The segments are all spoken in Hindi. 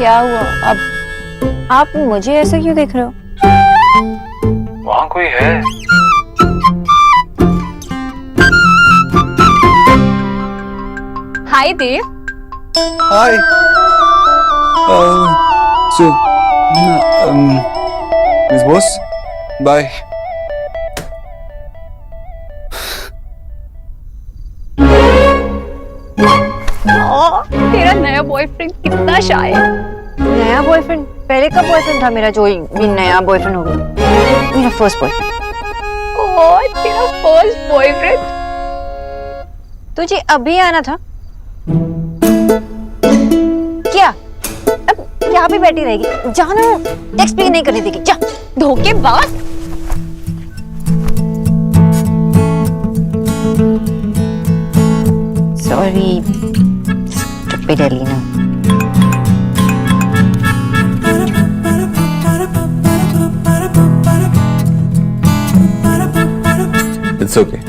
क्या हुआ? अब आप मुझे ऐसे क्यों देख रहे हो? वहाँ कोई है? हाय देव। हाय। So, Miss Boss, bye. तेरा नया बॉयफ्रेंड कितना शाय है। नया बॉयफ्रेंड? पहले का बॉयफ्रेंड था मेरा, जो भी नया बॉयफ्रेंड हो गया। मेरा फर्स्ट बॉयफ्रेंड। ओह, तेरा फर्स्ट बॉयफ्रेंड? तुझे अभी आना था क्या? अब यहाँ पे बैठी रहेगी? जाना, टेक्स्ट भी नहीं करने देगी। जा, धोखेबाज। Sorry stupid Elina. It's okay.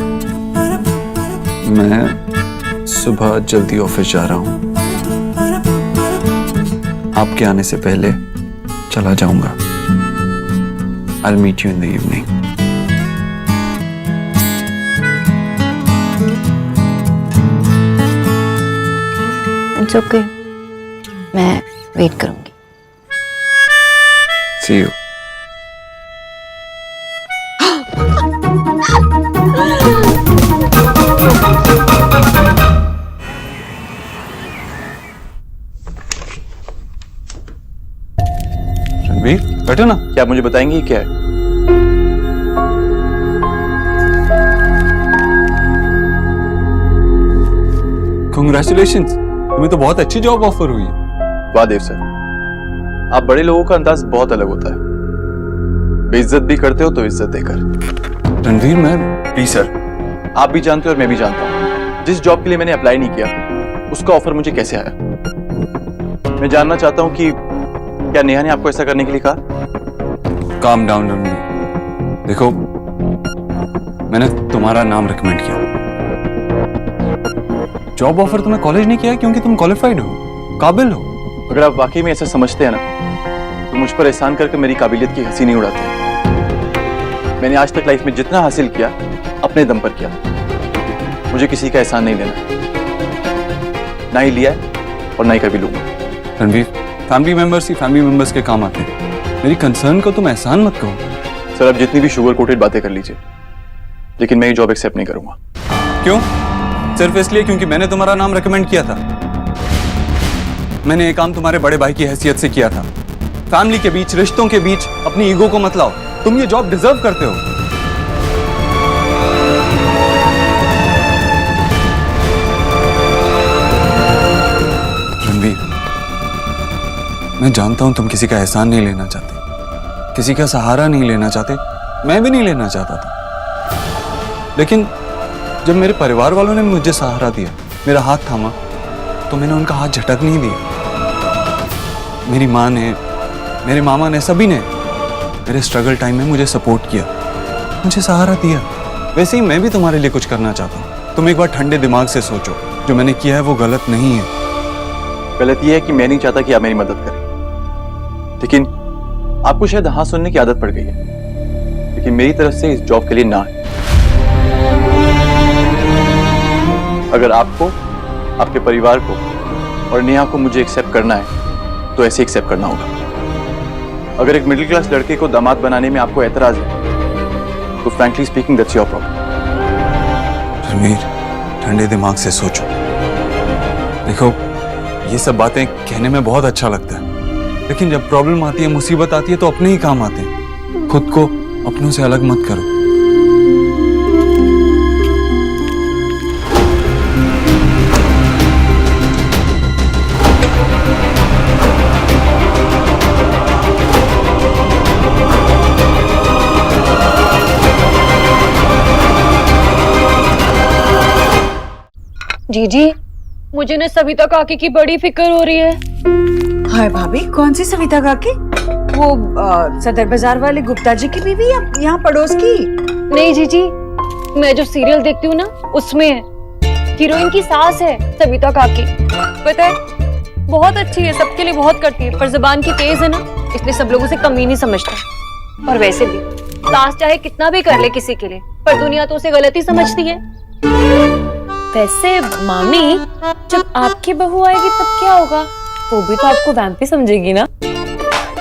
मैं सुबह जल्दी ऑफिस जा रहा हूँ। आपके आने से पहले चला जाऊंगा। I'll meet you in the evening. It's okay. मैं वेट करूंगी। See you. रणवीर, बैठो ना। क्या आप मुझे बताएंगे क्या है? Congratulations, तुम्हें तो बहुत अच्छी जॉब ऑफर हुई है। वाह देव सर, आप बड़े लोगों का अंदाज बहुत अलग होता है। बेइज्जत भी करते हो तो इज्जत देकर। रणवीर, मैं प्लीज सर, आप भी जानते हो और मैं भी जानता हूँ, जिस जॉब के लिए मैंने अप्लाई नहीं किया उसका ऑफर मुझे कैसे आया। मैं जानना चाहता हूँ कि क्या नेहा ने आपको ऐसा करने के लिए कहा? काम डाउन रणवीर, देखो मैंने तुम्हारा नाम रिकमेंड किया। जॉब ऑफर तुम्हें कॉलेज ने किया क्योंकि तुम क्वालिफाइड हो, काबिल हो। अगर आप वाकई में ऐसा समझते हैं ना, तो मुझ पर एहसान करके मेरी काबिलियत की हंसी नहीं उड़ाते। मैंने आज तक लाइफ में जितना हासिल किया अपने दम पर किया। मुझे किसी का एहसान नहीं लेना, ना ही लिया है और ना ही कभी लूंगा। रणवीर, फैमिली मेंबर्स ही फैमिली मेंबर्स के काम आते हैं। मेरी कंसर्न को तुम एहसान मत कहो। सर, आप जितनी भी शुगर कोटेड बातें कर लीजिए, लेकिन मैं ये जॉब एक्सेप्ट नहीं करूंगा। क्यों? सिर्फ इसलिए क्योंकि मैंने तुम्हारा नाम रेकमेंड किया था। मैंने ये काम तुम्हारे बड़े भाई की हैसियत से किया था। फैमिली के बीच, रिश्तों के बीच अपनी ईगो को मत लाओ। तुम ये जॉब डिजर्व करते हो। रणवीर, मैं जानता हूं तुम किसी का एहसान नहीं लेना चाहते, किसी का सहारा नहीं लेना चाहते। मैं भी नहीं लेना चाहता था, लेकिन जब मेरे परिवार वालों ने मुझे सहारा दिया, मेरा हाथ थामा, तो मैंने उनका हाथ झटक नहीं दिया। मेरी माँ ने, मेरे मामा ने, सभी ने मेरे स्ट्रगल टाइम में मुझे सपोर्ट किया, मुझे सहारा दिया। वैसे ही मैं भी तुम्हारे लिए कुछ करना चाहता हूँ। तुम एक बार ठंडे दिमाग से सोचो, जो मैंने किया है वो गलत नहीं है। गलत यह है कि मैं नहीं चाहता कि आप मेरी मदद करें, लेकिन आपको शायद हाँ सुनने की आदत पड़ गई है। लेकिन मेरी तरफ से इस जॉब के लिए ना है। अगर आपको, आपके परिवार को और नेहा को मुझे एक्सेप्ट करना है तो ऐसे एक्सेप्ट करना होगा। अगर एक मिडिल क्लास लड़के को दामाद बनाने में आपको एतराज है तो frankly speaking that's your problem. Ranveer, ठंडे दिमाग से सोचो। देखो, ये सब बातें कहने में बहुत अच्छा लगता है, लेकिन जब प्रॉब्लम आती है, मुसीबत आती है, तो अपने ही काम आते हैं। खुद को अपनों से अलग मत करो। जीजी, मुझे ना सविता काकी की बड़ी फिक्र हो रही है। हाय भाभी, कौन सी सविता काकी? वो सदर बाजार वाले गुप्ता जी की बीवी या यहाँ पड़ोस की? नहीं जीजी, मैं जो सीरियल देखती हूँ ना, उसमें हीरोइन की सास है सविता काकी। पता है, बहुत अच्छी है, सबके लिए बहुत करती है, पर जुबान की तेज है ना, इसलिए सब लोगों से कम ही नहीं समझता। और वैसे भी सास चाहे कितना भी कर ले किसी के लिए, पर दुनिया तो उसे गलत ही समझती है। वैसे मामी, जब आपकी बहू आएगी तब क्या होगा? वो भी तो आपको वैम्पी समझेगी ना?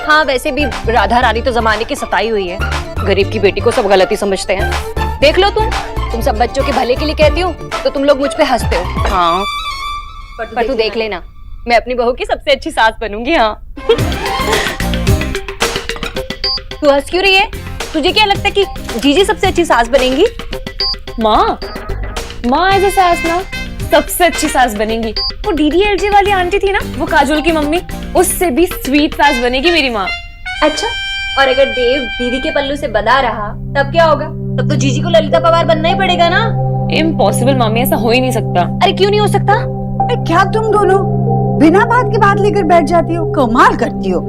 हाँ, वैसे भी राधा रानी तो जमाने की सताई हुई है, गरीब की बेटी को सब गलत ही समझते हैं। देख लो तुम सब बच्चों के भले के लिए कहती हो तो तुम लोग मुझ पे हंसते हो। हाँ, पर तू देख लेना, मैं अपनी बहू की सबसे अच्छी सास बनूंगी। हाँ। तू हंस क्यों रही है? तुझे क्या लगता है कि जीजी सबसे अच्छी सास बनेंगी? माँ एज ए सास ना सबसे अच्छी सास बनेगी। वो डीडीएलजे वाली आंटी थी ना, वो काजोल की मम्मी, उससे भी स्वीट सास बनेगी मेरी माँ। अच्छा, और अगर देव दीदी के पल्लू से बंधा रहा तब क्या होगा? तब तो जीजी को ललिता पवार बनना ही पड़ेगा ना। इम्पॉसिबल मामी, ऐसा हो ही नहीं सकता। अरे क्यों नहीं हो सकता? क्या तुम दोनों बिना बात की बात लेकर बैठ जाती हो, कमाल करती हो।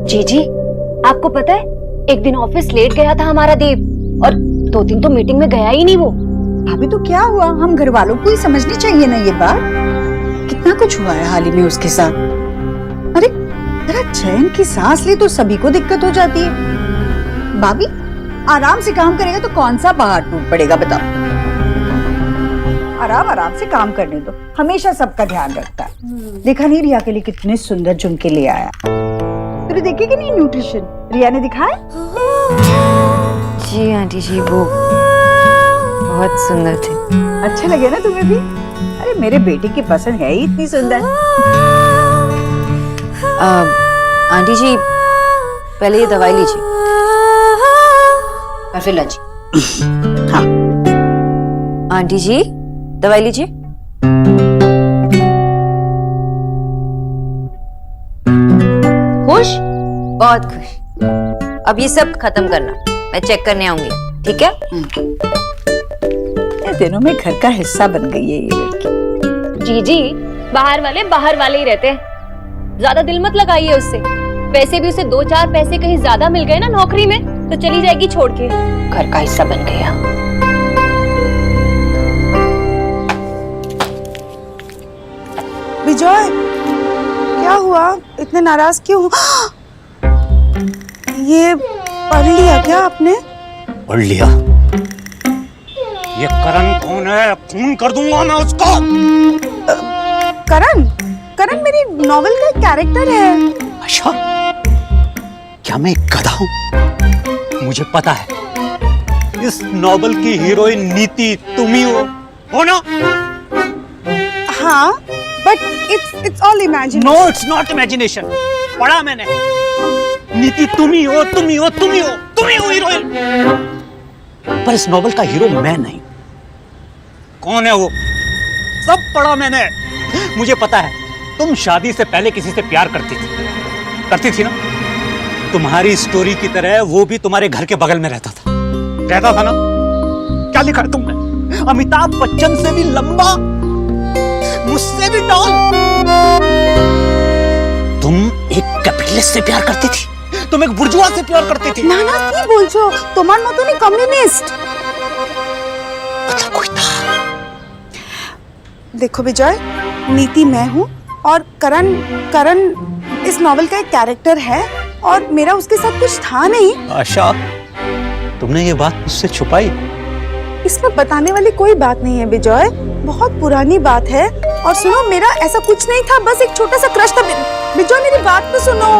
जीजी, आपको पता है एक दिन ऑफिस लेट गया था हमारा देव, और 2 दिन तो मीटिंग में गया ही नहीं वो। अभी तो क्या हुआ, हम घर वालों को ही समझनी चाहिए ना ये बात। कितना कुछ हुआ है हाल ही में उसके साथ। अरे जरा चैन की सांस ले तो सभी को दिक्कत हो जाती है। भाभी आराम से काम करेगा तो कौन सा पहाड़ टूट पड़ेगा बताओ। आराम से काम करने दो, हमेशा सबका ध्यान रखता है। देखा नहीं रिया के लिए कितने सुंदर झुमके ले आया। तूने देखे कि नहीं न्यूट्रिशन रिया ने दिखाया? जी आंटी जी, वो बहुत सुंदर थे। अच्छे लगे ना तुम्हें भी? अरे मेरे बेटे की पसंद है ही इतनी सुंदर। आंटी जी, पहले ये दवाई लीजिए और फिर लंच। हाँ आंटी जी, दवाई लीजिए। खुश? बहुत खुश। अब ये सब खत्म करना, मैं चेक करने आऊंगी, ठीक है? दिनों में घर का हिस्सा बन गई है ये लड़की। जीजी, बाहर वाले ही रहते हैं, ज्यादा दिल मत लगाइए उससे। वैसे भी उसे 2-4 पैसे कहीं ज्यादा मिल गए ना नौकरी में तो चली जाएगी छोड़ के। घर का हिस्सा बन गया। विजय, क्या हुआ? इतने नाराज क्यों? ये पढ़ लिया क्या आपने? पढ़ लिया। ये करण कौन है? खून कर दूंगा मैं उसको। करण मेरी नॉवेल का एक कैरेक्टर है। अच्छा, क्या मैं एक गधा हूं? मुझे पता है, इस नॉवेल की हीरोइन नीति तुम ही हो ना? हाँ, but it's all imagination. No, it's not imagination. पढ़ा मैंने। नीति तुम ही हो हीरोइन। पर इस नॉवेल का हीरो मैं नहीं। कौन है वो? सब पढ़ा मैंने। मुझे पता है, तुम शादी से पहले किसी से प्यार करती थी ना? तुम्हारी स्टोरी की तरह वो भी तुम्हारे घर के बगल में रहता था ना? क्या लिखा है तुमने? अमिताभ बच्चन से भी लंबा, मुझसे भी टॉल। तुम एक कैपिटलिस्ट से प्यार करती थी, तुम एक बुर्जुआ से प्यार करती थी। না কি বলছো? তোমার মতনই কমিউনিস্ট। मतलब कोई था। देखो विजय, नीति मैं हूँ और करण इस नॉवेल का एक कैरेक्टर है और मेरा उसके साथ कुछ था नहीं। आशा, तुमने ये बात मुझसे छुपाई? इसमें बताने वाली कोई बात नहीं है विजय, बहुत पुरानी बात है। और सुनो, मेरा ऐसा कुछ नहीं था, बस एक छोटा सा क्रश था। विजय मेरी बात तो सुनो।